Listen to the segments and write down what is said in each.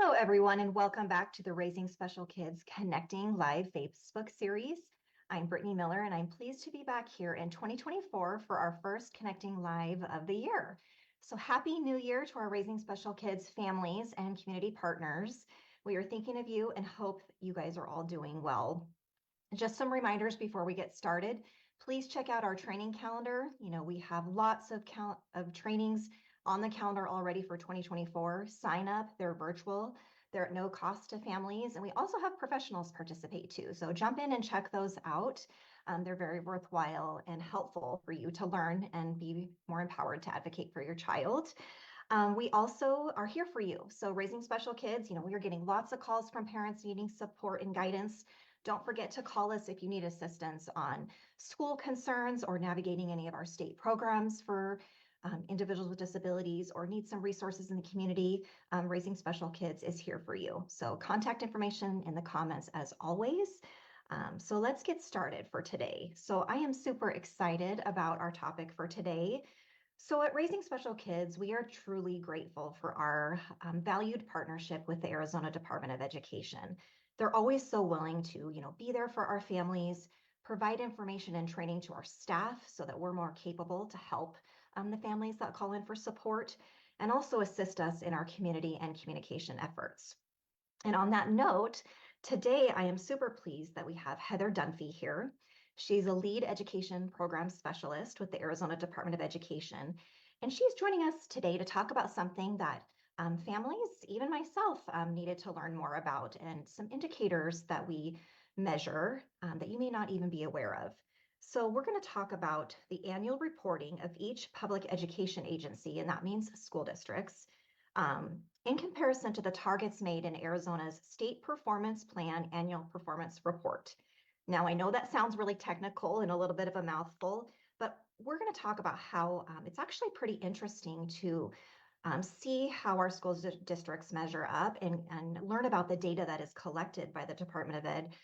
Hello, everyone, and welcome back to the Raising Special Kids Connecting Live Facebook series. I'm Brittany Miller, and I'm pleased to be back here in 2024 for our first Connecting Live of the year. So happy New Year to our Raising Special Kids families and community partners. We are thinking of you and hope you guys are all doing well. Just some reminders before we get started. Please check out our training calendar. We have lots of trainings on the calendar already for 2024. Sign up, they're virtual, they're at no cost to families, and we also have professionals participate too. So jump in and check those out. They're very worthwhile and helpful for you to learn and be more empowered to advocate for your child. We also are here for you. So Raising Special Kids, we are getting lots of calls from parents needing support and guidance. Don't forget to call us if you need assistance on school concerns or navigating any of our state programs for individuals with disabilities or need some resources in the community. Raising Special Kids is here for you. So contact information in the comments as always. So let's get started for today. So I am super excited about our topic for today. So at Raising Special Kids, we are truly grateful for our valued partnership with the Arizona Department of Education. They're always so willing to, be there for our families, provide information and training to our staff so that we're more capable to help the families that call in for support, and also assist us in our community and communication efforts. And on that note, today I am super pleased that we have Heather Dunphy here. She's a lead education program specialist with the Arizona Department of Education, and she's joining us today to talk about something that families, even myself, needed to learn more about, and some indicators that we measure that you may not even be aware of. So we're going to talk about the annual reporting of each public education agency, and that means school districts, in comparison to the targets made in Arizona's State Performance Plan Annual Performance Report. Now, I know that sounds really technical and a little bit of a mouthful, but we're going to talk about how it's actually pretty interesting to see how our school districts measure up and learn about the data that is collected by the Department of Ed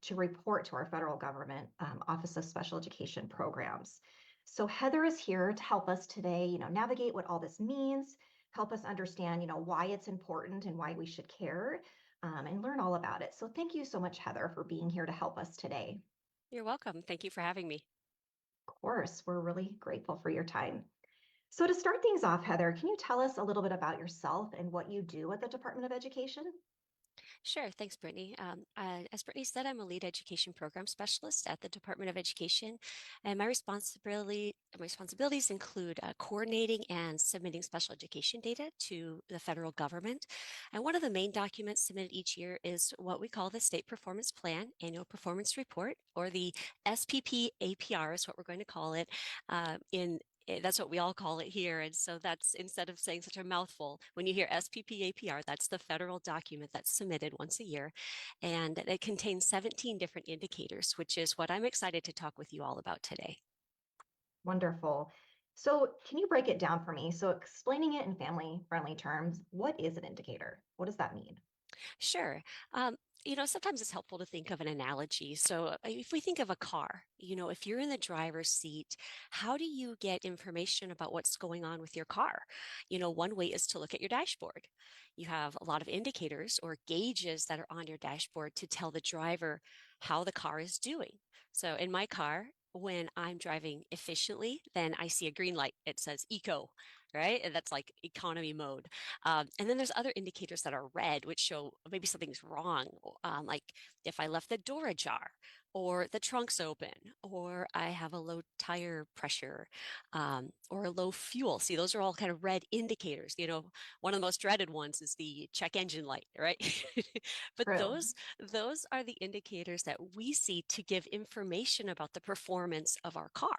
to report to our federal government Office of Special Education Programs. So Heather is here to help us today, navigate what all this means, help us understand, why it's important and why we should care, and learn all about it. So thank you so much, Heather, for being here to help us today. You're welcome. Thank you for having me. Of course, we're really grateful for your time. So to start things off, Heather, can you tell us a little bit about yourself and what you do at the Department of Education? Sure. Thanks, Brittany. As Brittany said, I'm a lead education program specialist at the Department of Education, and my responsibilities include coordinating and submitting special education data to the federal government. And one of the main documents submitted each year is what we call the State Performance Plan Annual Performance Report, or the SPP APR is what we're going to call it that's what we all call it here. And so that's, instead of saying such a mouthful, when you hear SPP APR, that's the federal document that's submitted once a year. And it contains 17 different indicators, which is what I'm excited to talk with you all about today. Wonderful. So can you break it down for me? So explaining it in family-friendly terms, what is an indicator? What does that mean? Sure. Sometimes it's helpful to think of an analogy. So if we think of a car, if you're in the driver's seat, how do you get information about what's going on with your car? One way is to look at your dashboard. You have a lot of indicators or gauges that are on your dashboard to tell the driver how the car is doing. So in my car, when I'm driving efficiently, then I see a green light. It says eco, right? And that's like economy mode. And then there's other indicators that are red, which show maybe something's wrong, like if I left the door ajar, or the trunk's open, or I have a low tire pressure, or a low fuel. See, those are all kind of red indicators. One of the most dreaded ones is the check engine light, right? But True. those are the indicators that we see to give information about the performance of our car.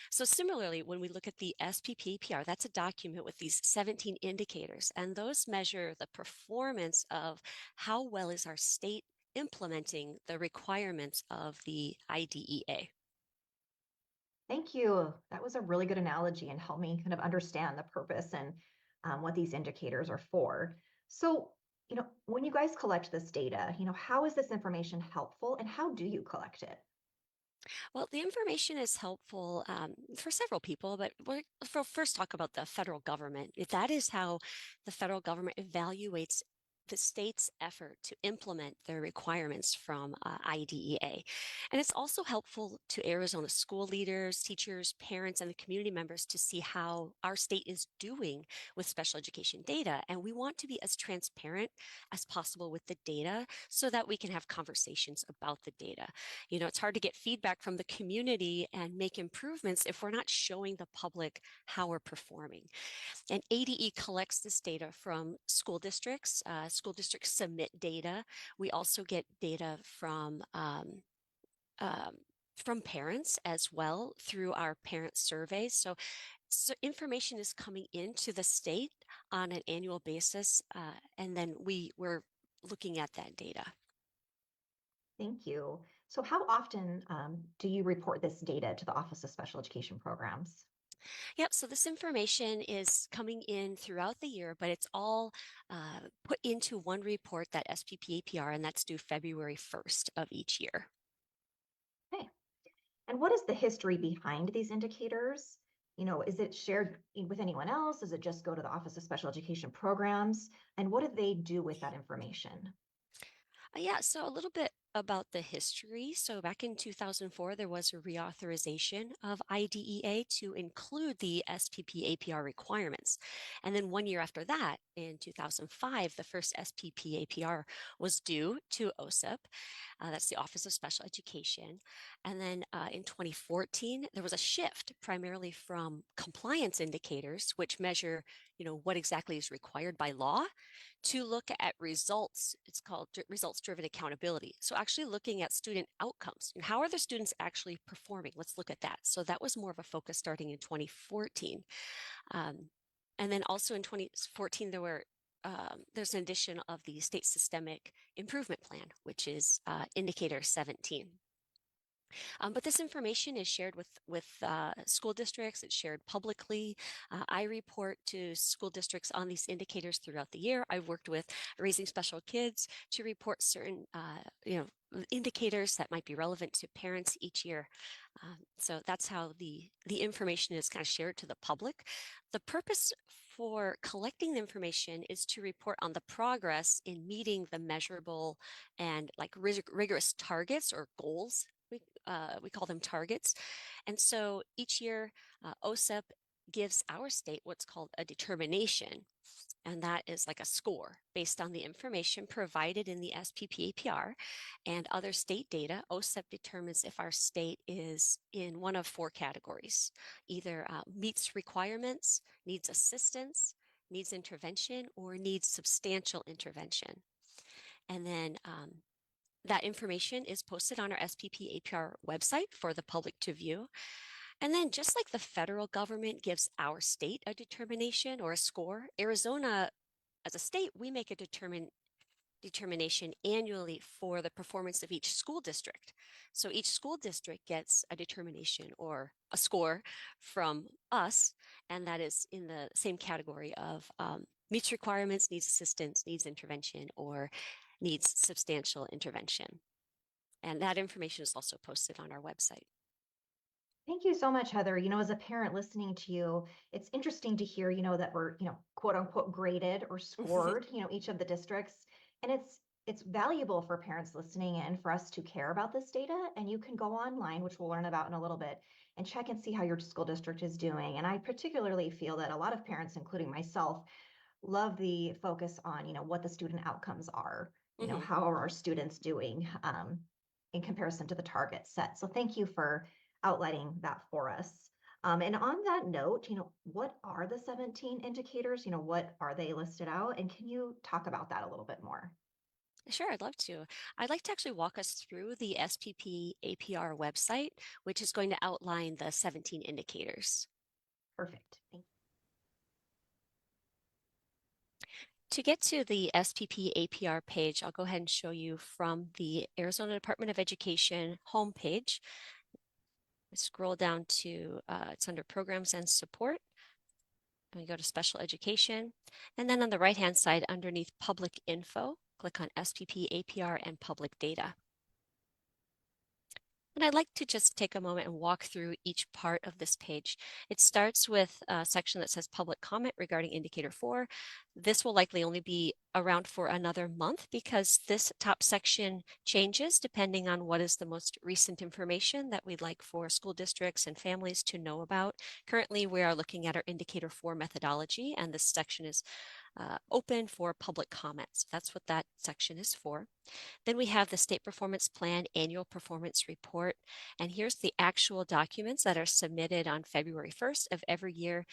So similarly, when we look at the SPPAPR, that's a document with these 17 indicators, and those measure the performance of how well is our state implementing the requirements of the IDEA. Thank you. That was a really good analogy and helped me kind of understand the purpose and what these indicators are for. So, when you guys collect this data, how is this information helpful and how do you collect it? Well, the information is helpful for several people, but we'll first talk about the federal government. That is how the federal government evaluates the state's effort to implement their requirements from IDEA. And it's also helpful to Arizona school leaders, teachers, parents, and the community members to see how our state is doing with special education data. And we want to be as transparent as possible with the data so that we can have conversations about the data. You know, it's hard to get feedback from the community and make improvements if we're not showing the public how we're performing. And ADE collects this data from school districts. School districts submit data. We also get data from parents as well through our parent surveys. So information is coming into the state on an annual basis, and then we're looking at that data. Thank you. So how often do you report this data to the Office of Special Education Programs? Yep, so this information is coming in throughout the year, but it's all put into one report, that SPP APR, and that's due February 1st of each year. Okay. And what is the history behind these indicators? Is it shared with anyone else? Does it just go to the Office of Special Education Programs? And what do they do with that information? Yeah, so a little bit about the history. So back in 2004, there was a reauthorization of IDEA to include the SPP APR requirements. And then 1 year after that, in 2005, the first SPP APR was due to OSEP. That's the Office of Special Education. And then in 2014, there was a shift primarily from compliance indicators, which measure, what exactly is required by law, to look at results. It's called results-driven accountability. So actually looking at student outcomes. And how are the students actually performing? Let's look at that. So that was more of a focus starting in 2014. And then also in 2014, there's an addition of the State Systemic Improvement Plan, which is Indicator 17. But this information is shared with school districts. It's shared publicly. I report to school districts on these indicators throughout the year. I've worked with Raising Special Kids to report certain, indicators that might be relevant to parents each year. So that's how the information is kind of shared to the public. The purpose for collecting the information is to report on the progress in meeting the measurable and like rigorous targets or goals. We call them targets. And so each year, OSEP gives our state what's called a determination. And that is like a score based on the information provided in the SPP APR and other state data. OSEP determines if our state is in one of four categories: either meets requirements, needs assistance, needs intervention, or needs substantial intervention. And then that information is posted on our SPP APR website for the public to view. And then just like the federal government gives our state a determination or a score, Arizona, as a state, we make a determination annually for the performance of each school district. So each school district gets a determination or a score from us, and that is in the same category of meets requirements, needs assistance, needs intervention, or needs substantial intervention. And that information is also posted on our website. Thank you so much, Heather. As a parent listening to you, it's interesting to hear, that we're, quote unquote graded or scored, each of the districts. And it's valuable for parents listening and for us to care about this data. And you can go online, which we'll learn about in a little bit, and check and see how your school district is doing. And I particularly feel that a lot of parents, including myself, love the focus on, what the student outcomes are. How are our students doing in comparison to the targets set? So thank you for outlining that for us. And on that note, what are the 17 indicators? What are they listed out? And can you talk about that a little bit more? Sure, I'd love to. I'd like to actually walk us through the SPP APR website, which is going to outline the 17 indicators. Perfect. Thank To get to the SPP APR page, I'll go ahead and show you from the Arizona Department of Education homepage. Scroll down to, it's under Programs and Support. And we go to Special Education. And then on the right-hand side, underneath Public Info, click on SPP APR and Public Data. And I'd like to just take a moment and walk through each part of this page. It starts with a section that says public comment regarding indicator 4. This will likely only be around for another month because this top section changes depending on what is the most recent information that we'd like for school districts and families to know about. Currently, we are looking at our Indicator 4 methodology, and this section is open for public comments. That's what that section is for. Then we have the State Performance Plan Annual Performance Report. And here's the actual documents that are submitted on February 1st of every year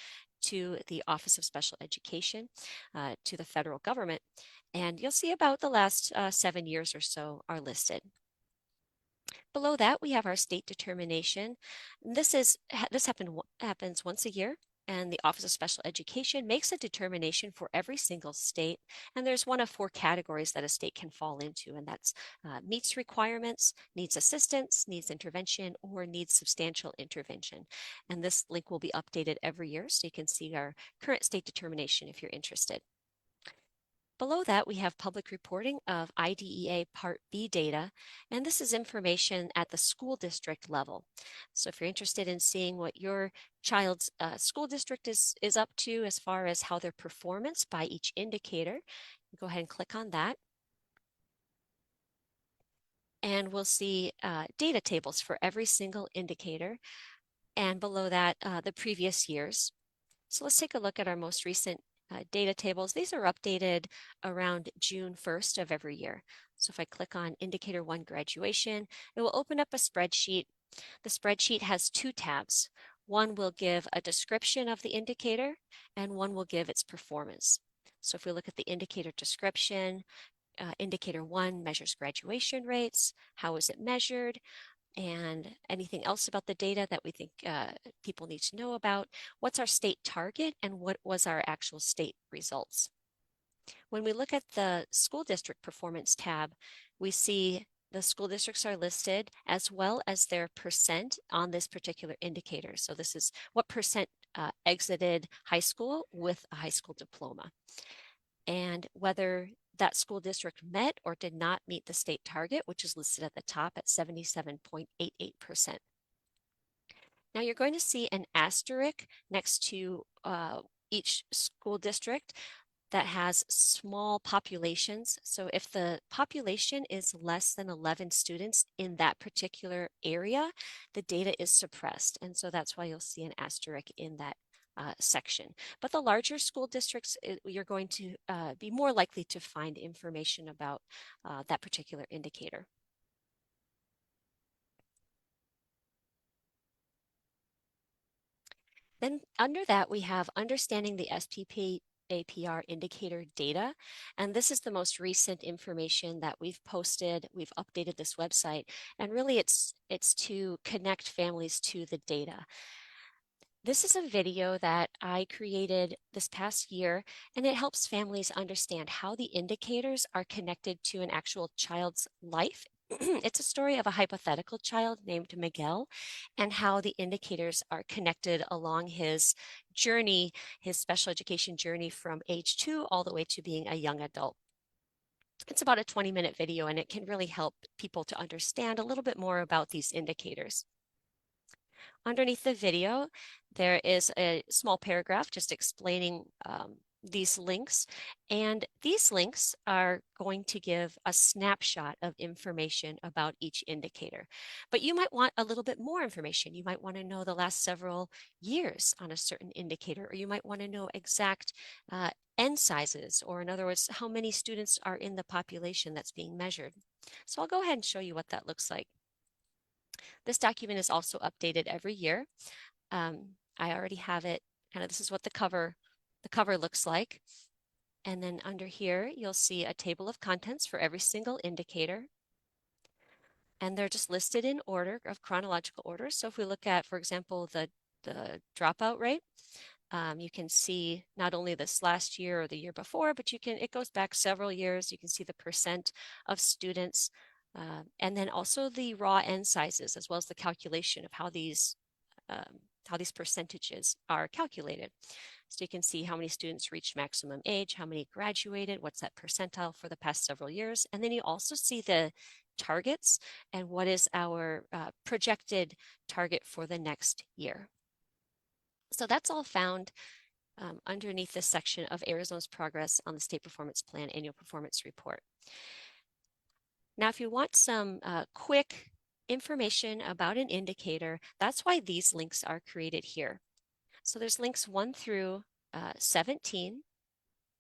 to the Office of Special Education, to the federal government. And you'll see about the last 7 years or so are listed. Below that, we have our state determination. This happens once a year, and the Office of Special Education makes a determination for every single state. And there's one of 4 categories that a state can fall into, and that's meets requirements, needs assistance, needs intervention, or needs substantial intervention. And this link will be updated every year, so you can see our current state determination if you're interested. Below that, we have public reporting of IDEA Part B data, and this is information at the school district level. So if you're interested in seeing what your child's school district is up to as far as how their performance by each indicator, go ahead and click on that. And we'll see data tables for every single indicator, and below that, the previous years. So let's take a look at our most recent data tables. These are updated around June 1st of every year. So if I click on Indicator 1 Graduation, it will open up a spreadsheet. The spreadsheet has 2 tabs. One will give a description of the indicator, and one will give its performance. So if we look at the indicator description, Indicator 1 measures graduation rates, how is it measured, and anything else about the data that we think people need to know about. What's our state target, and what was our actual state results? When we look at the school district performance tab, we see the school districts are listed as well as their percent on this particular indicator. So this is what percent exited high school with a high school diploma, and whether that school district met or did not meet the state target, which is listed at the top at 77.88%. Now you're going to see an asterisk next to each school district that has small populations. So if the population is less than 11 students in that particular area, the data is suppressed. And so that's why you'll see an asterisk in that section. But the larger school districts, you're going to be more likely to find information about that particular indicator. Then under that, we have understanding the SPP APR indicator data. And this is the most recent information that we've posted. We've updated this website, and really it's to connect families to the data. This is a video that I created this past year, and it helps families understand how the indicators are connected to an actual child's life. It's a story of a hypothetical child named Miguel, and how the indicators are connected along his journey, his special education journey from age 2 all the way to being a young adult. It's about a 20-minute video, and it can really help people to understand a little bit more about these indicators. Underneath the video, there is a small paragraph just explaining these links. And these links are going to give a snapshot of information about each indicator. But you might want a little bit more information. You might want to know the last several years on a certain indicator, or you might want to know exact N sizes, or in other words, how many students are in the population that's being measured. So I'll go ahead and show you what that looks like. This document is also updated every year. I already have it. This is what the cover looks like. And then under here, you'll see a table of contents for every single indicator. And they're just listed in order, of chronological order. So if we look at, for example, the dropout rate, you can see not only this last year or the year before, but it goes back several years. You can see the percent of students, and then also the raw N sizes, as well as the calculation of how these percentages are calculated. So you can see how many students reached maximum age, how many graduated, what's that percentile for the past several years. And then you also see the targets and what is our projected target for the next year. So that's all found underneath this section of Arizona's progress on the State Performance Plan Annual Performance Report. Now, if you want some quick information about an indicator, that's why these links are created here. So there's links 1 through 17,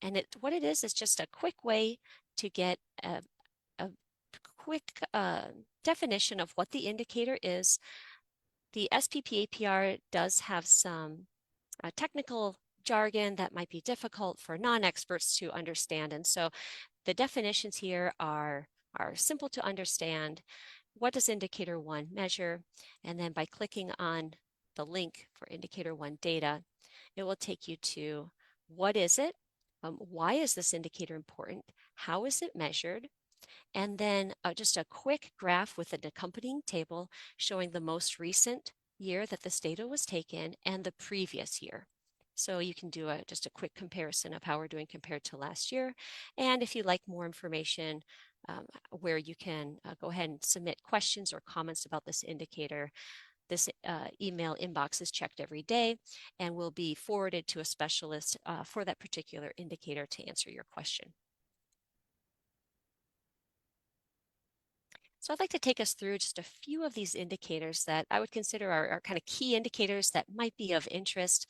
and what it is just a quick way to get a quick definition of what the indicator is. The SPP APR does have some technical jargon that might be difficult for non-experts to understand, and so the definitions here are simple to understand. What does indicator 1 measure? And then by clicking on the link for indicator 1 data, it will take you to what is it? Why is this indicator important? How is it measured? And then just a quick graph with an accompanying table showing the most recent year that this data was taken and the previous year. So you can do just a quick comparison of how we're doing compared to last year. And if you'd like more information where you can go ahead and submit questions or comments about this indicator, this email inbox is checked every day and will be forwarded to a specialist for that particular indicator to answer your question. So I'd like to take us through just a few of these indicators that I would consider are kind of key indicators that might be of interest.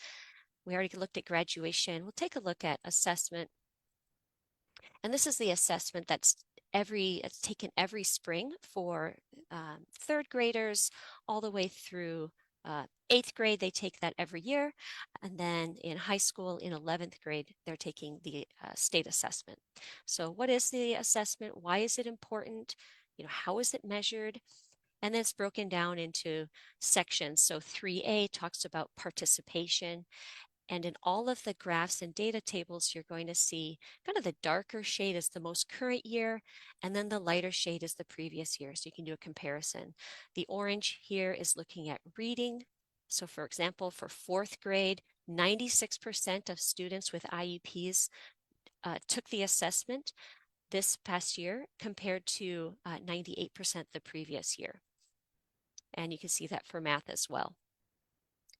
We already looked at graduation. We'll take a look at assessment. And this is the assessment that's it's taken every spring for third graders all the way through 8th grade. They take that every year. And then in high school, in 11th grade, they're taking the state assessment. So what is the assessment? Why is it important? How is it measured? And then it's broken down into sections. So 3A talks about participation. And in all of the graphs and data tables, you're going to see kind of the darker shade is the most current year, and then the lighter shade is the previous year. So you can do a comparison. The orange here is looking at reading. So for example, for 4th grade, 96% of students with IEPs took the assessment this past year compared to 98% the previous year. And you can see that for math as well.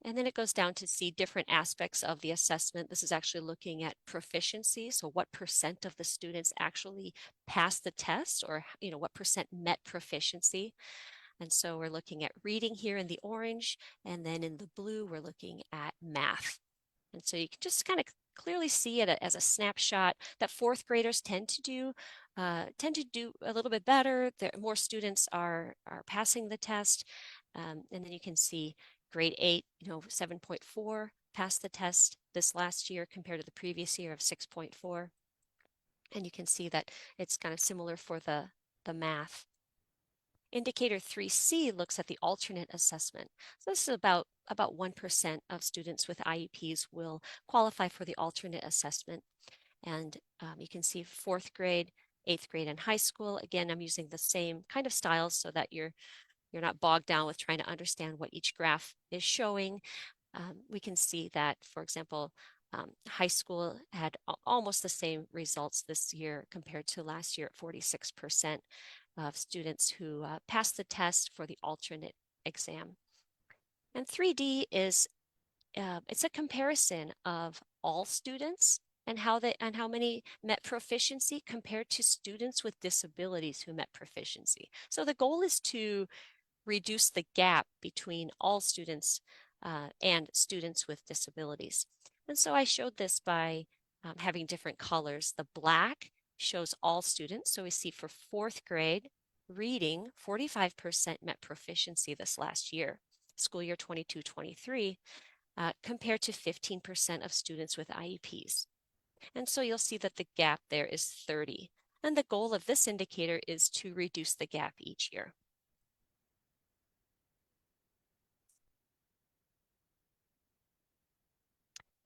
And then it goes down to see different aspects of the assessment. This is actually looking at proficiency. So what percent of the students actually passed the test, or what percent met proficiency. And so we're looking at reading here in the orange, and then in the blue, we're looking at math. And so you can just kind of clearly see it as a snapshot that 4th graders tend to do a little bit better. More students are passing the test. And then you can see grade 8, 7.4 passed the test this last year compared to the previous year of 6.4. And you can see that it's kind of similar for the math. Indicator 3C looks at the alternate assessment. So this is about 1% of students with IEPs will qualify for the alternate assessment. And you can see 4th grade, 8th grade, and high school. Again, I'm using the same kind of styles so that you're not bogged down with trying to understand what each graph is showing. We can see that, for example, high school had almost the same results this year compared to last year at 46% of students who passed the test for the alternate exam. And 3D is it's a comparison of all students and how many met proficiency compared to students with disabilities who met proficiency. So the goal is to reduce the gap between all students and students with disabilities. And so I showed this by having different colors. The black shows all students. So we see for 4th grade, reading, 45% met proficiency this last year, school year 22-23, compared to 15% of students with IEPs. And so you'll see that the gap there is 30. And the goal of this indicator is to reduce the gap each year.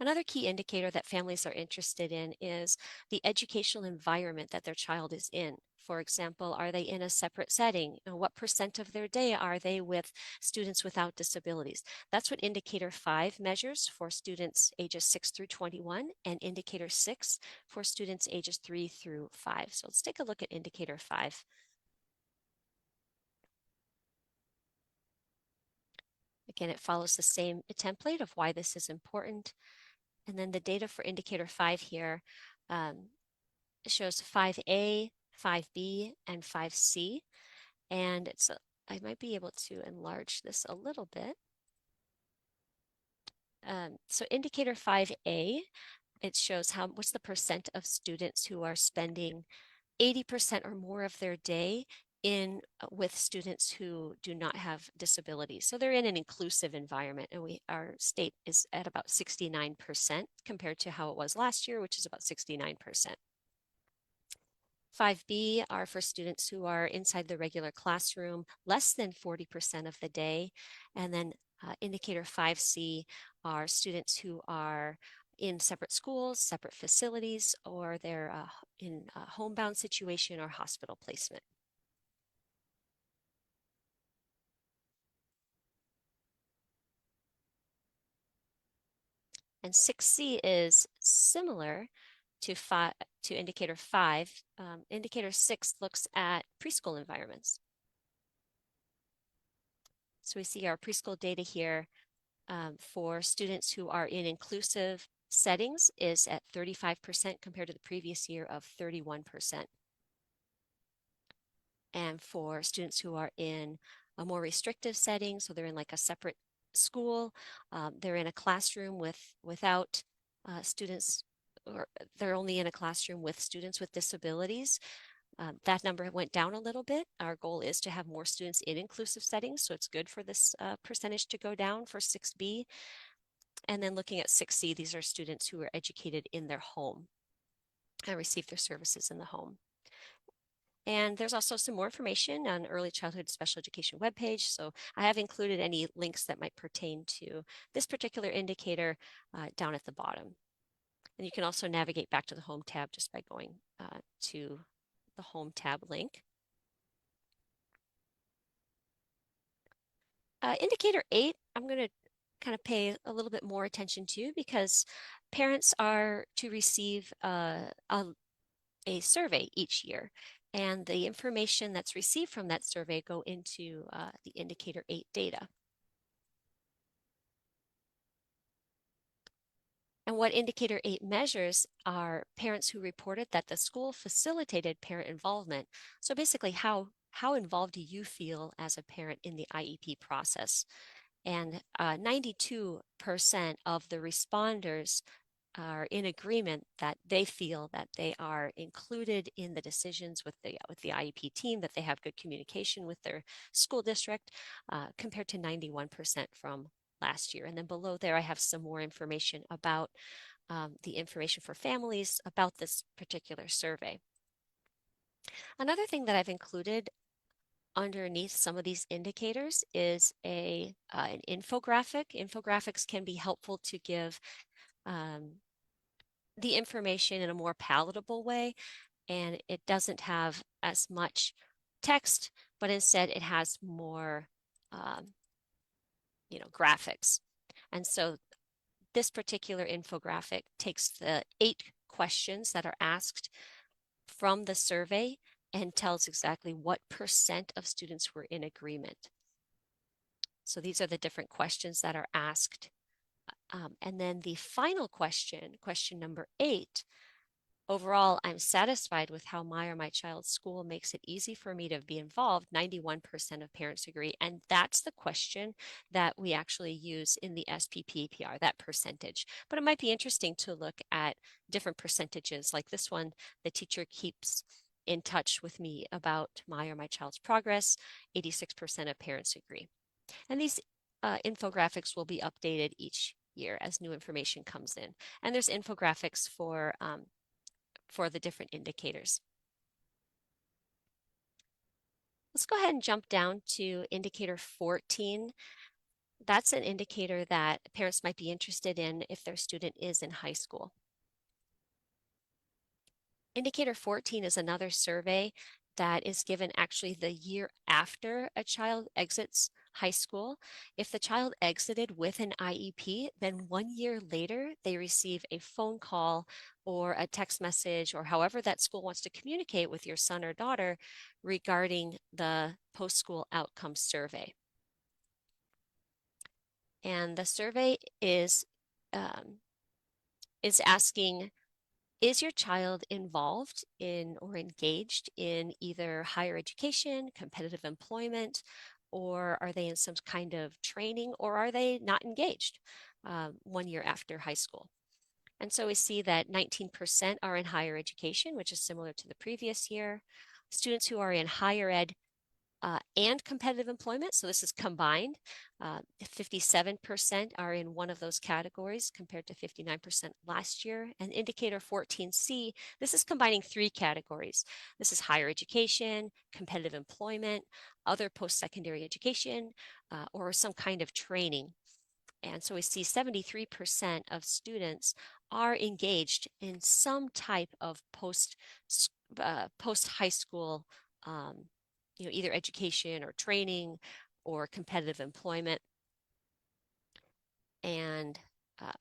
Another key indicator that families are interested in is the educational environment that their child is in. For example, are they in a separate setting? What percent of their day are they with students without disabilities? That's what indicator 5 measures for students ages 6 through 21, and indicator 6 for students ages 3 through 5. So let's take a look at indicator 5. Again, it follows the same template of why this is important. And then the data for indicator 5 here shows 5A, 5B, and 5C. And I might be able to enlarge this a little bit. So indicator 5A, it shows what's the percent of students who are spending 80% or more of their day with students who do not have disabilities. So they're in an inclusive environment, and our state is at about 69% compared to how it was last year, which is about 69%. 5B are for students who are inside the regular classroom less than 40% of the day. And then indicator 5C are students who are in separate schools, separate facilities, or they're in a homebound situation or hospital placement. And 6C is similar to indicator 5. Indicator 6 looks at preschool environments. So we see our preschool data here for students who are in inclusive settings is at 35% compared to the previous year of 31%. And for students who are in a more restrictive setting, so they're in like a separate school, they're in a classroom without students, or they're only in a classroom with students with disabilities. That number went down a little bit. Our goal is to have more students in inclusive settings, so it's good for this percentage to go down for 6B. And then looking at 6C, these are students who are educated in their home and receive their services in the home. And there's also some more information on Early Childhood Special Education webpage. So I have included any links that might pertain to this particular indicator down at the bottom. And you can also navigate back to the Home tab just by going to the Home tab link. Indicator 8, I'm going to kind of pay a little bit more attention to because parents are to receive a survey each year. And the information that's received from that survey go into the indicator 8 data. And what indicator 8 measures are parents who reported that the school facilitated parent involvement. So basically, how involved do you feel as a parent in the IEP process? And 92% of the responders are in agreement that they feel that they are included in the decisions with the IEP team, that they have good communication with their school district, compared to 91% from last year. And then below there, I have some more information about the information for families about this particular survey. Another thing that I've included underneath some of these indicators is an infographic. Infographics can be helpful to give the information in a more palatable way, and it doesn't have as much text, but instead it has more graphics. And so this particular infographic takes the 8 questions that are asked from the survey and tells exactly what percent of students were in agreement. So these are the different questions that are asked. And then the final question, question number 8, overall, I'm satisfied with how my or my child's school makes it easy for me to be involved. 91% of parents agree. And that's the question that we actually use in the SPPAPR, that percentage. But it might be interesting to look at different percentages like this one. The teacher keeps in touch with me about my or my child's progress. 86% of parents agree. And these infographics will be updated each year as new information comes in. And there's infographics for the different indicators. Let's go ahead and jump down to indicator 14. That's an indicator that parents might be interested in if their student is in high school. Indicator 14 is another survey that is given actually the year after a child exits high school. If the child exited with an IEP, then 1 year later, they receive a phone call or a text message or however that school wants to communicate with your son or daughter regarding the post-school outcomes survey. And the survey is is asking, is your child involved in or engaged in either higher education, competitive employment, or are they in some kind of training, or are they not engaged 1 year after high school? And so we see that 19% are in higher education, which is similar to the previous year. Students who are in higher ed and competitive employment, so this is combined, 57% are in one of those categories compared to 59% last year. And indicator 14C, this is combining three categories. This is higher education, competitive employment, other post-secondary education, or some kind of training. And so we see 73% of students are engaged in some type of post high school, um, either education or training or competitive employment. And uh,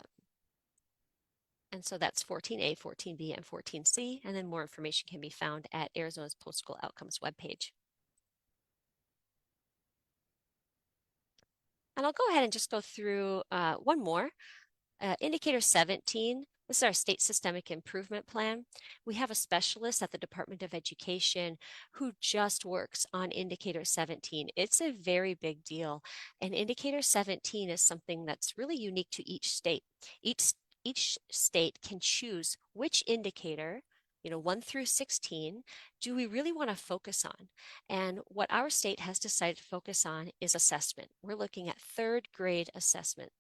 and so that's 14A, 14B, and 14C. And then more information can be found at Arizona's Post-School Outcomes webpage. And I'll go ahead and just go through one more. Indicator 17, this is our state systemic improvement plan. We have a specialist at the Department of Education who just works on Indicator 17. It's a very big deal. And Indicator 17 is something that's really unique to each state. Each state can choose which indicator, 1 through 16, do we really want to focus on? And what our state has decided to focus on is assessment. We're looking at third grade assessment,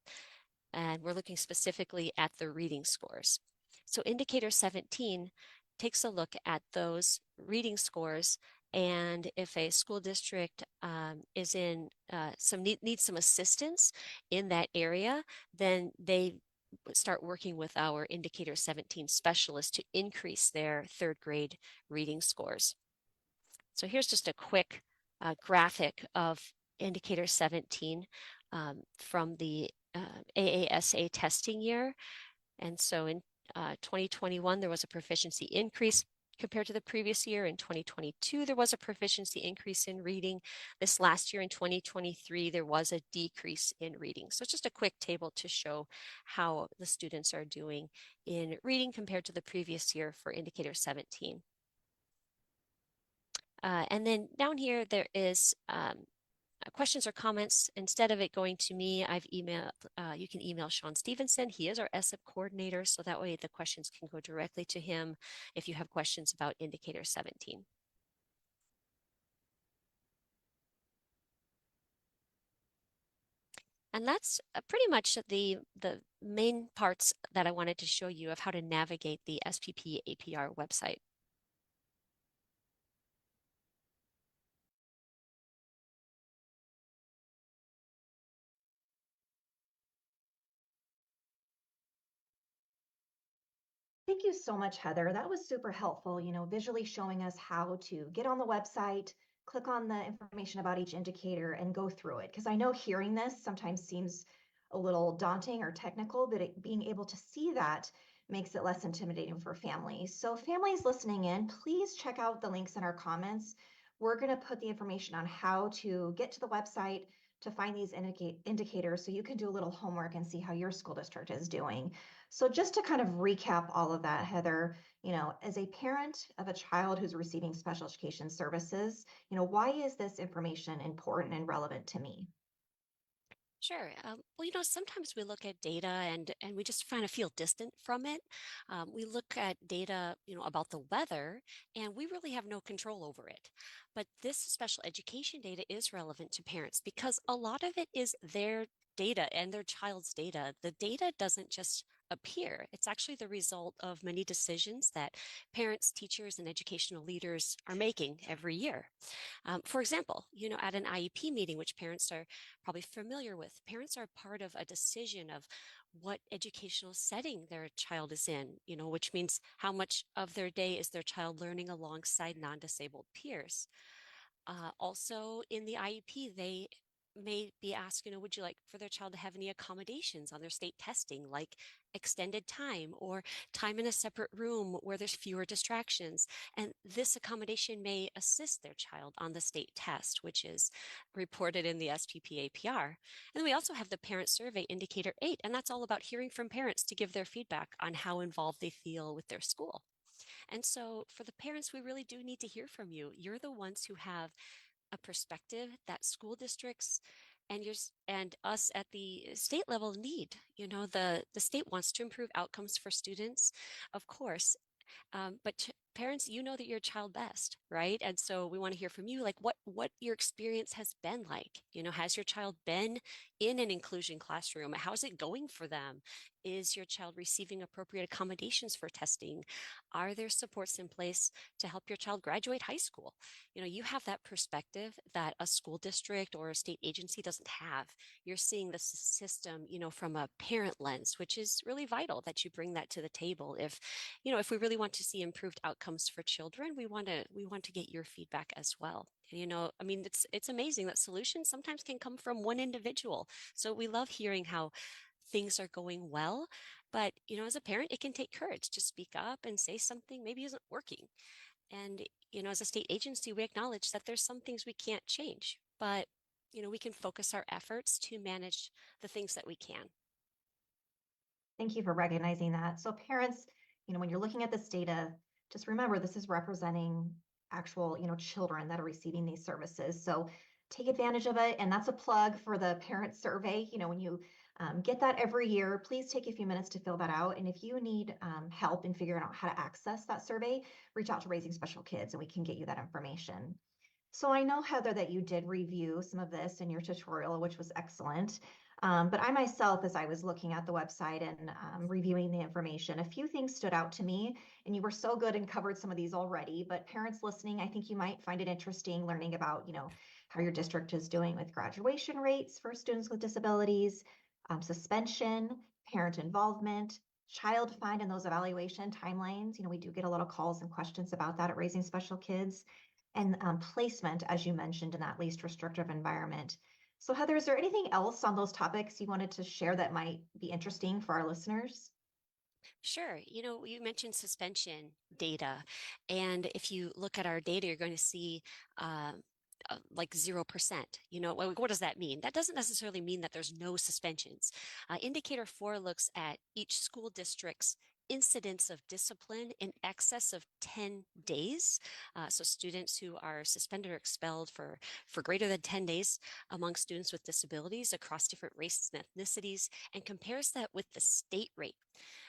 and we're looking specifically at the reading scores. So indicator 17 takes a look at those reading scores, and if a school district is in needs some assistance in that area, then they start working with our indicator 17 specialists to increase their third grade reading scores. So here's just a quick graphic of indicator 17 from the AASA testing year. And so in 2021, there was a proficiency increase compared to the previous year. In 2022, there was a proficiency increase in reading. This last year in 2023, there was a decrease in reading. So it's just a quick table to show how the students are doing in reading compared to the previous year for indicator 17. And then down here, there is questions or comments. Instead of it going to me, I've emailed, you can email Sean Stevenson. He is our SIP coordinator, so that way the questions can go directly to him if you have questions about indicator 17. And that's pretty much the main parts that I wanted to show you of how to navigate the SPP APR website. Thank you so much, Heather. That was super helpful, visually showing us how to get on the website, click on the information about each indicator and go through it. Because I know hearing this sometimes seems a little daunting or technical, but being able to see that makes it less intimidating for families. So families listening in, please check out the links in our comments. We're going to put the information on how to get to the website to find these indicators so you can do a little homework and see how your school district is doing. So just to kind of recap all of that, Heather, as a parent of a child who's receiving special education services, why is this information important and relevant to me? Sure. Well, sometimes we look at data and we just kind of feel distant from it. We look at data, about the weather, and we really have no control over it. But this special education data is relevant to parents because a lot of it is their data and their child's data. The data doesn't just appear. It's actually the result of many decisions that parents, teachers, and educational leaders are making every year. For example, at an IEP meeting, which parents are probably familiar with, parents are part of a decision of what educational setting their child is in, which means how much of their day is their child learning alongside non-disabled peers. Also in the IEP, they may be asked, would you like for their child to have any accommodations on their state testing, like extended time or time in a separate room where there's fewer distractions? And this accommodation may assist their child on the state test, which is reported in the SPP APR. And then we also have the parent survey indicator 8, and that's all about hearing from parents to give their feedback on how involved they feel with their school. And so for the parents, we really do need to hear from you. You're the ones who have a perspective that school districts and us at the state level need. The state wants to improve outcomes for students, of course, but parents, that your child best, right? And so we want to hear from you, like what your experience has been like. Has your child been in an inclusion classroom? How's it going for them? Is your child receiving appropriate accommodations for testing? Are there supports in place to help your child graduate high school? You have that perspective that a school district or a state agency doesn't have. You're seeing the system, from a parent lens, which is really vital that you bring that to the table. If we really want to see improved outcomes for children, we want to get your feedback as well. I mean, it's amazing that solutions sometimes can come from one individual. So we love hearing how things are going well, but as a parent, it can take courage to speak up and say something maybe isn't working. And as a state agency, we acknowledge that there's some things we can't change, but we can focus our efforts to manage the things that we can. Thank you for recognizing that. So parents, when you're looking at this data, just remember this is representing actual, children that are receiving these services. So take advantage of it. And that's a plug for the parent survey. When you get that every year, please take a few minutes to fill that out. And if you need help in figuring out how to access that survey, reach out to Raising Special Kids and we can get you that information. So I know, Heather, that you did review some of this in your tutorial, which was excellent. But I myself, as I was looking at the website and reviewing the information, a few things stood out to me, and you were so good and covered some of these already. But parents listening, I think you might find it interesting learning about, how your district is doing with graduation rates for students with disabilities, suspension, parent involvement, child find and those evaluation timelines. We do get a lot of calls and questions about that at Raising Special Kids, and placement, as you mentioned, in that least restrictive environment. So Heather, is there anything else on those topics you wanted to share that might be interesting for our listeners? Sure. You mentioned suspension data, and if you look at our data, you're going to see like 0%. What does that mean? That doesn't necessarily mean that there's no suspensions. Indicator 4 looks at each school district's incidence of discipline in excess of 10 days. So students who are suspended or expelled for greater than 10 days among students with disabilities across different races and ethnicities, and compares that with the state rate.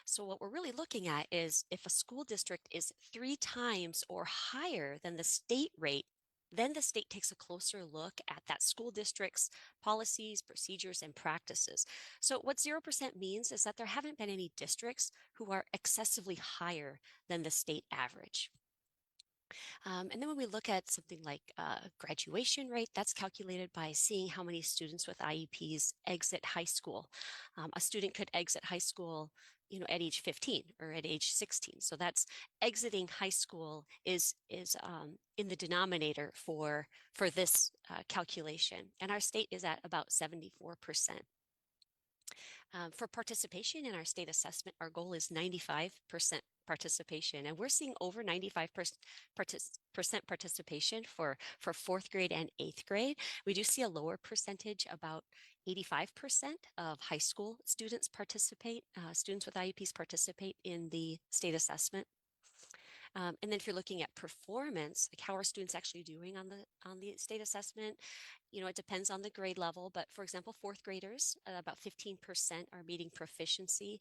So what we're really looking at is if a school district is 3 times or higher than the state rate, then the state takes a closer look at that school district's policies, procedures, and practices. So what 0% means is that there haven't been any districts who are excessively higher than the state average. And then when we look at something like graduation rate, that's calculated by seeing how many students with IEPs exit high school. A student could exit high school at age 15 or at age 16. So that's exiting high school is in the denominator for this calculation. And our state is at about 74%. For participation in our state assessment, our goal is 95% participation, and we're seeing over 95% participation for fourth grade and eighth grade. We do see a lower percentage, about 85% of high school students participate, students with IEPs participate in the state assessment. And then if you're looking at performance, like how are students actually doing on the state assessment, it depends on the grade level, but for example, fourth graders, about 15% are meeting proficiency.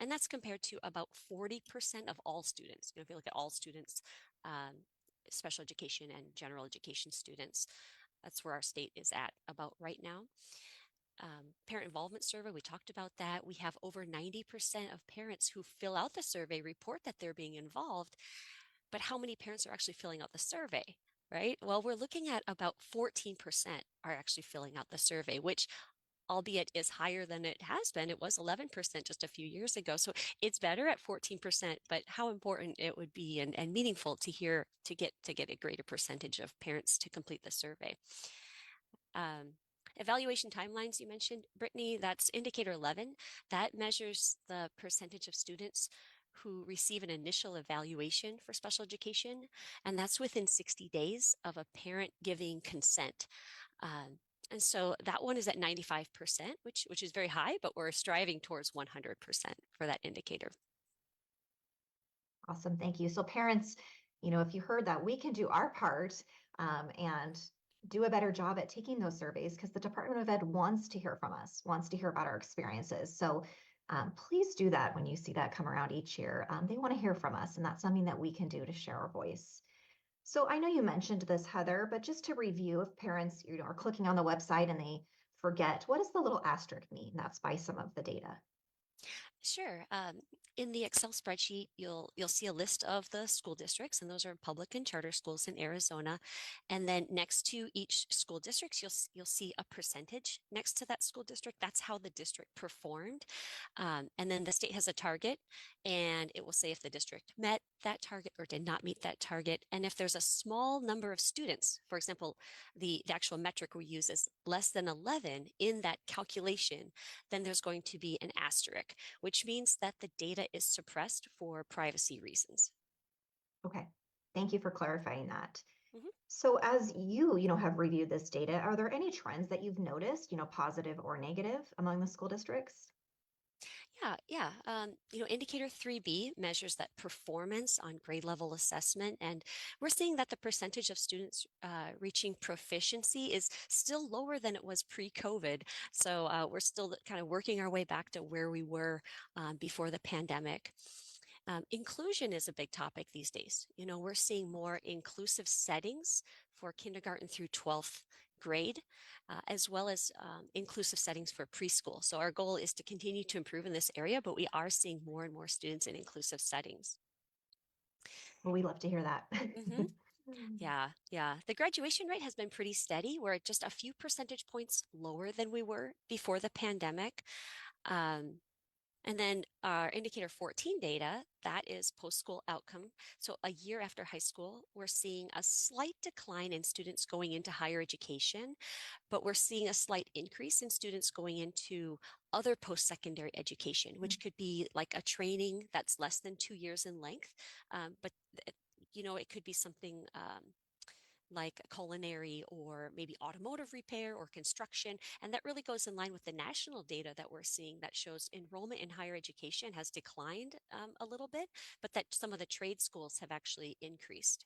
And that's compared to about 40% of all students. If you look at all students, special education and general education students, that's where our state is at about right now. Parent involvement survey, we talked about that. We have over 90% of parents who fill out the survey report that they're being involved, but how many parents are actually filling out the survey, right? Well, we're looking at about 14% are actually filling out the survey, which albeit is higher than it has been. It was 11% just a few years ago. So it's better at 14%, but how important it would be and meaningful to hear to get a greater percentage of parents to complete the survey. Evaluation timelines you mentioned, Brittany, that's indicator 11. That measures the percentage of students who receive an initial evaluation for special education, and that's within 60 days of a parent giving consent. Um, and so that one is at 95%, which is very high, but we're striving towards 100% for that indicator. Awesome, thank you. So parents, if you heard that, we can do our part and do a better job at taking those surveys because the Department of Ed wants to hear from us, wants to hear about our experiences. So please do that when you see that come around each year. They want to hear from us, and that's something that we can do to share our voice. So I know you mentioned this, Heather, but just to review, if parents, are clicking on the website and they forget, what does the little asterisk mean? That's by some of the data. Sure. In the Excel spreadsheet, you'll see a list of the school districts, and those are public and charter schools in Arizona. And then next to each school district, you'll see a percentage next to that school district. That's how the district performed. And then the state has a target, and it will say if the district met that target or did not meet that target. And if there's a small number of students, for example, the actual metric we use is less than 11 in that calculation, then there's going to be an asterisk, which means that the data is suppressed for privacy reasons. Okay, thank you for clarifying that. Mhm. So as you have reviewed this data, are there any trends that you've noticed, positive or negative among the school districts? Yeah. Indicator 3B measures that performance on grade level assessment, and we're seeing that the percentage of students reaching proficiency is still lower than it was pre-COVID. So we're still kind of working our way back to where we were before the pandemic. Inclusion is a big topic these days. We're seeing more inclusive settings for kindergarten through 12th grade, as well as inclusive settings for preschool. So our goal is to continue to improve in this area, but we are seeing more and more students in inclusive settings. Well, we love to hear that. Hmm. Yeah. The graduation rate has been pretty steady. We're just a few percentage points lower than we were before the pandemic. Um, And then our indicator 14 data, that is post-school outcome. So a year after high school, we're seeing a slight decline in students going into higher education, but we're seeing a slight increase in students going into other post-secondary education, which could be like a training that's less than 2 years in length. But it could be something like culinary or maybe automotive repair or construction. And that really goes in line with the national data that we're seeing that shows enrollment in higher education has declined a little bit, but that some of the trade schools have actually increased.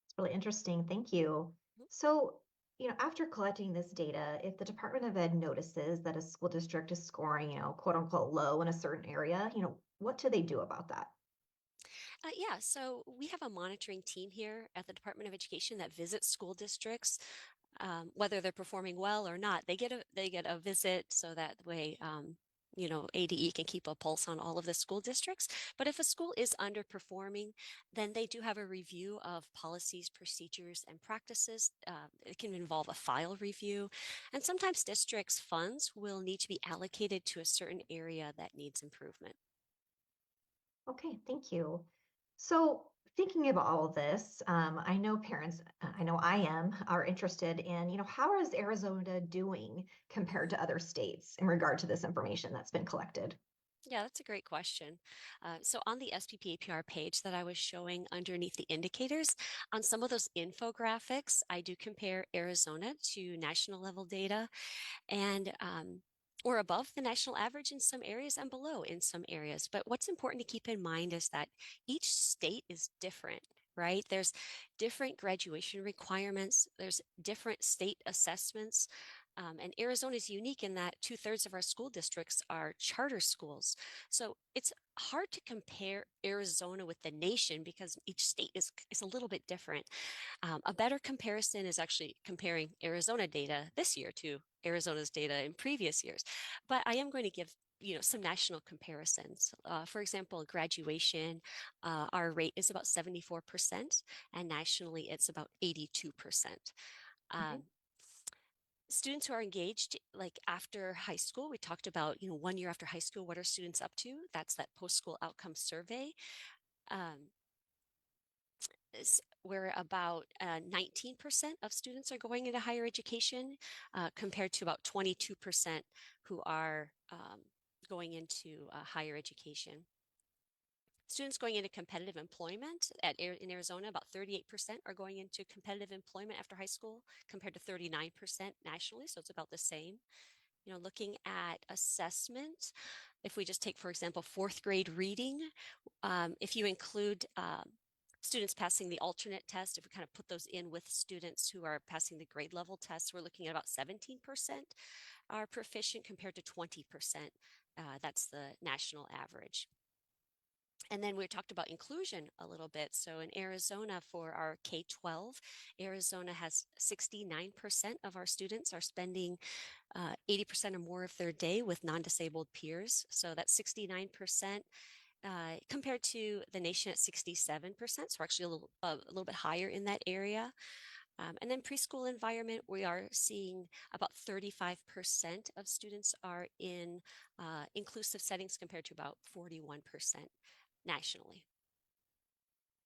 It's really interesting. Thank you. So, after collecting this data, if the Department of Ed notices that a school district is scoring, quote unquote low in a certain area, what do they do about that? Yeah, so we have a monitoring team here at the Department of Education that visits school districts, whether they're performing well or not. They get a visit so that way. ADE can keep a pulse on all of the school districts. But if a school is underperforming, then they do have a review of policies, procedures, and practices. It can involve a file review. And sometimes districts' funds will need to be allocated to a certain area that needs improvement. Okay, thank you. So, thinking of all of this, I know parents, I know I am, are interested in, how is Arizona doing compared to other states in regard to this information that's been collected? Yeah, that's a great question. So on the SPP APR page that I was showing underneath the indicators, on some of those infographics, I do compare Arizona to national level data, and or above the national average in some areas and below in some areas. But what's important to keep in mind is that each state is different. Right? There's different graduation requirements. There's different state assessments. And Arizona is unique in that 2/3 of our school districts are charter schools. So it's hard to compare Arizona with the nation because each state is a little bit different. A better comparison is actually comparing Arizona data this year to Arizona's data in previous years. But I am going to give some national comparisons. For example, graduation, our rate is about 74%, and nationally it's about 82%. Okay. Um, Students who are engaged like after high school, we talked about 1 year after high school, what are students up to? That's that post-school outcome survey. um, where about 19% of students are going into higher education, compared to about 22% who are going into higher education. Students going into competitive employment in Arizona, about 38% are going into competitive employment after high school, compared to 39% nationally. So it's about the same. Looking at assessment, if we just take, for example, fourth grade reading, if you include students passing the alternate test, if we kind of put those in with students who are passing the grade level tests, we're looking at about 17% are proficient compared to 20%. That's the national average. And then we talked about inclusion a little bit. So in Arizona, for our K-12, Arizona has 69% of our students are spending 80% or more of their day with non-disabled peers. So that's 69%. Compared to the nation at 67%. So we're actually a little bit higher in that area. And then preschool environment, we are seeing about 35% of students are in inclusive settings compared to about 41% nationally.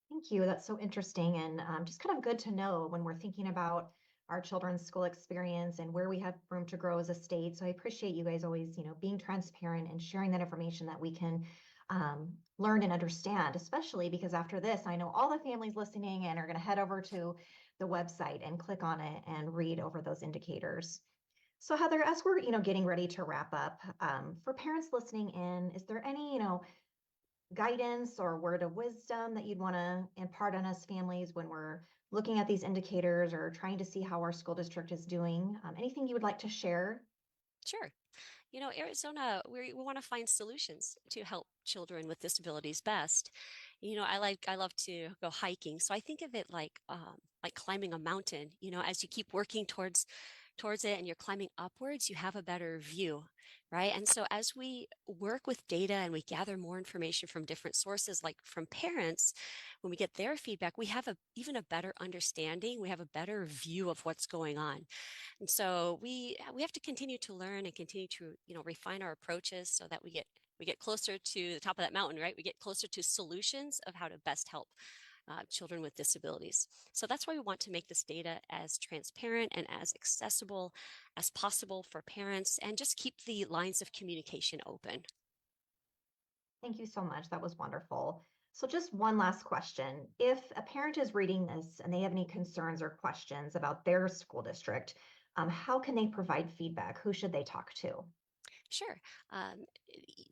Thank you. That's so interesting and just kind of good to know when we're thinking about our children's school experience and where we have room to grow as a state. So I appreciate you guys always, being transparent and sharing that information that we can learn and understand, especially because after this, I know all the families listening and are going to head over to the website and click on it and read over those indicators. So Heather, as we're, getting ready to wrap up, for parents listening in, is there any, guidance or word of wisdom that you'd want to impart on us families when we're looking at these indicators or trying to see how our school district is doing? Anything you would like to share? Sure. Arizona, we want to find solutions to help children with disabilities best. I love to go hiking, so I think of it like climbing a mountain. As you keep working towards it and you're climbing upwards, you have a better view, right? And so as we work with data and we gather more information from different sources, like from parents, when we get their feedback, we have even a better understanding. We have a better view of what's going on. And so we have to continue to learn and continue to, refine our approaches so that we get closer to the top of that mountain, right? We get closer to solutions of how to best help children with disabilities. So that's why we want to make this data as transparent and as accessible as possible for parents and just keep the lines of communication open. Thank you so much. That was wonderful. So just one last question. If a parent is reading this and they have any concerns or questions about their school district, how can they provide feedback? Who should they talk to? Sure.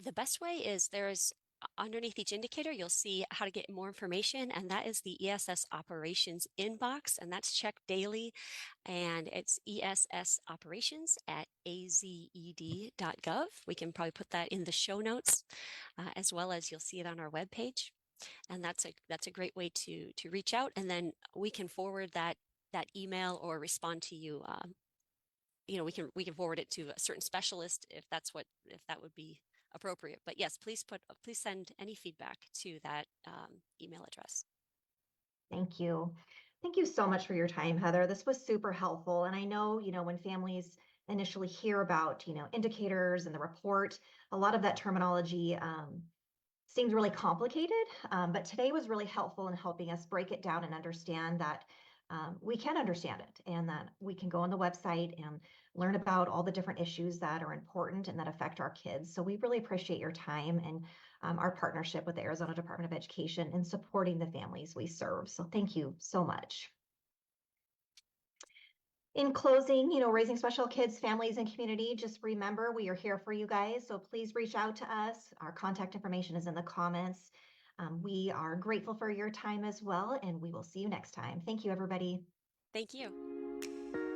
The best way is there's underneath each indicator, you'll see how to get more information, and that is the ESS operations inbox, and that's checked daily, and it's ESS operations at azed.gov. We can probably put that in the show notes, as well as you'll see it on our webpage, and that's a great way to reach out, and then we can forward that email or respond to you. We can forward it to a certain specialist if that would be appropriate. But yes, please send any feedback to that email address. Thank you. Thank you so much for your time, Heather. This was super helpful. And I know, when families initially hear about, indicators and the report, a lot of that terminology seems really complicated. But today was really helpful in helping us break it down and understand that we can understand it and that we can go on the website and learn about all the different issues that are important and that affect our kids. So we really appreciate your time and our partnership with the Arizona Department of Education in supporting the families we serve. So thank you so much. In closing, raising special kids, families, and community, just remember we are here for you guys. So please reach out to us. Our contact information is in the comments. We are grateful for your time as well, and we will see you next time. Thank you, everybody. Thank you.